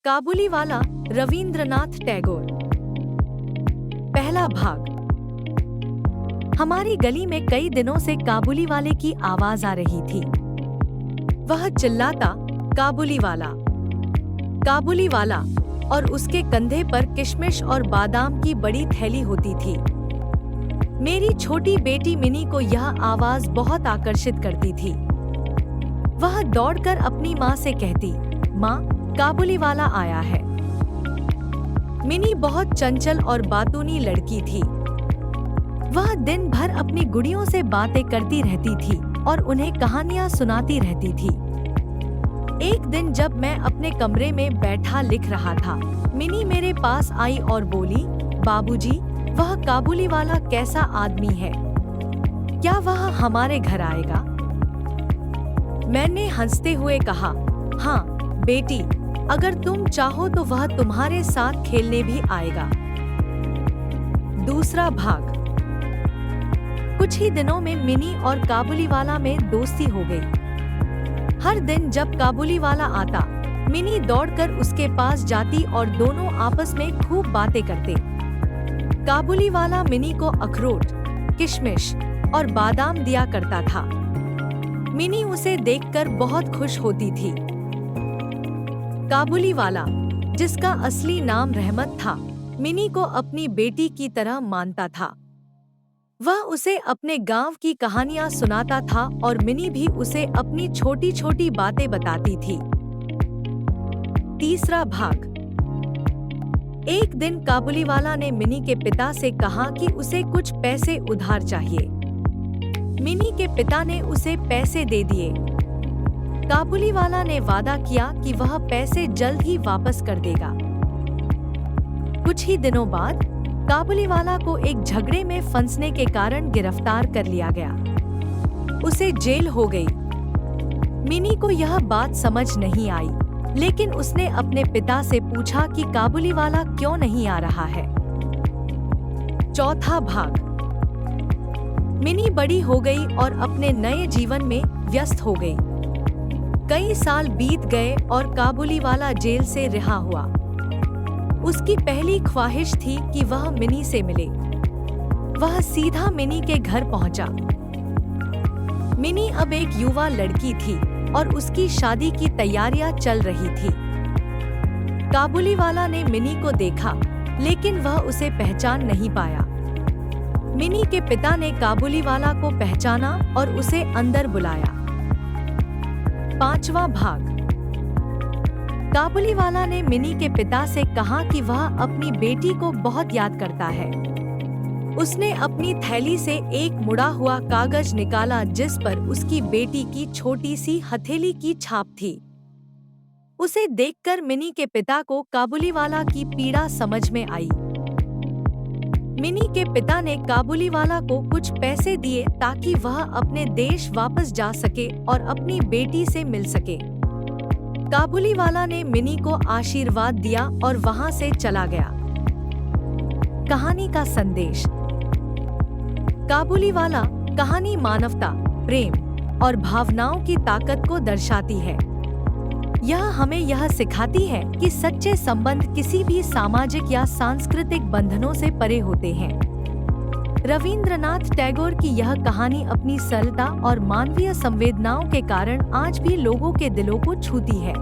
काबुलीवाला रवींद्रनाथ टैगोर। पहला भाग। हमारी गली में कई दिनों से काबुलीवाले की आवाज आ रही थी। वह चिल्लाता, काबुलीवाला, काबुलीवाला, और उसके कंधे पर किशमिश और बादाम की बड़ी थैली होती थी। मेरी छोटी बेटी मिनी को यह आवाज बहुत आकर्षित करती थी। वह दौड़कर अपनी माँ से कहती, माँ, काबुलीवाला आया है। मिनी बहुत चंचल और बातूनी लड़की थी। वह दिन भर अपनी गुड़ियों से बातें करती रहती थी और उन्हें कहानियां सुनाती रहती थी। एक दिन जब मैं अपने कमरे में बैठा लिख रहा था, मिनी मेरे पास आई और बोली, बाबूजी, वह काबुलीवाला कैसा आदमी है? क्या वह हमारे घर आएगा? मैंने हंसते हुए कहा, हाँ बेटी, अगर तुम चाहो तो वह तुम्हारे साथ खेलने भी आएगा। दूसरा भाग। कुछ ही दिनों में मिनी और काबुलीवाला में दोस्ती हो गई। हर दिन जब काबुलीवाला आता, मिनी दौड़कर उसके पास जाती और दोनों आपस में खूब बातें करते। काबुलीवाला मिनी को अखरोट, किशमिश और बादाम दिया करता था। मिनी उसे देखकर बहुत खुश होती थी। काबुलीवाला, जिसका असली नाम रहमत था, मिनी को अपनी बेटी की तरह मानता था। वह उसे अपने गांव की कहानियां सुनाता था और मिनी भी उसे अपनी छोटी छोटी बातें बताती थी। तीसरा भाग। एक दिन काबुलीवाला ने मिनी के पिता से कहा कि उसे कुछ पैसे उधार चाहिए। मिनी के पिता ने उसे पैसे दे दिए। काबुलीवाला ने वादा किया कि वह पैसे जल्द ही वापस कर देगा। कुछ ही दिनों बाद काबुलीवाला को एक झगड़े में फंसने के कारण गिरफ्तार कर लिया गया। उसे जेल हो गई। मिनी को यह बात समझ नहीं आई, लेकिन उसने अपने पिता से पूछा कि काबुलीवाला क्यों नहीं आ रहा है। चौथा भाग। मिनी बड़ी हो गई और अपने नए जीवन में व्यस्त हो गई। कई साल बीत गए और काबुलीवाला जेल से रिहा हुआ। उसकी पहली ख्वाहिश थी कि वह मिनी से मिले। वह सीधा मिनी के घर पहुंचा। मिनी अब एक युवा लड़की थी और उसकी शादी की तैयारियां चल रही थी। काबुलीवाला ने मिनी को देखा, लेकिन वह उसे पहचान नहीं पाया। मिनी के पिता ने काबुलीवाला को पहचाना और उसे अंदर बुलाया। पांचवा भाग। काबुलीवाला ने मिनी के पिता से कहा कि वह अपनी बेटी को बहुत याद करता है। उसने अपनी थैली से एक मुड़ा हुआ कागज निकाला जिस पर उसकी बेटी की छोटी सी हथेली की छाप थी। उसे देखकर मिनी के पिता को काबुलीवाला की पीड़ा समझ में आई। मिनी के पिता ने काबुलीवाला को कुछ पैसे दिए ताकि वह अपने देश वापस जा सके और अपनी बेटी से मिल सके। काबुलीवाला ने मिनी को आशीर्वाद दिया और वहां से चला गया। कहानी का संदेश। काबुलीवाला कहानी मानवता, प्रेम और भावनाओं की ताकत को दर्शाती है। यह हमें यह सिखाती है कि सच्चे संबंध किसी भी सामाजिक या सांस्कृतिक बंधनों से परे होते हैं। रवींद्रनाथ टैगोर की यह कहानी अपनी सरलता और मानवीय संवेदनाओं के कारण आज भी लोगों के दिलों को छूती है।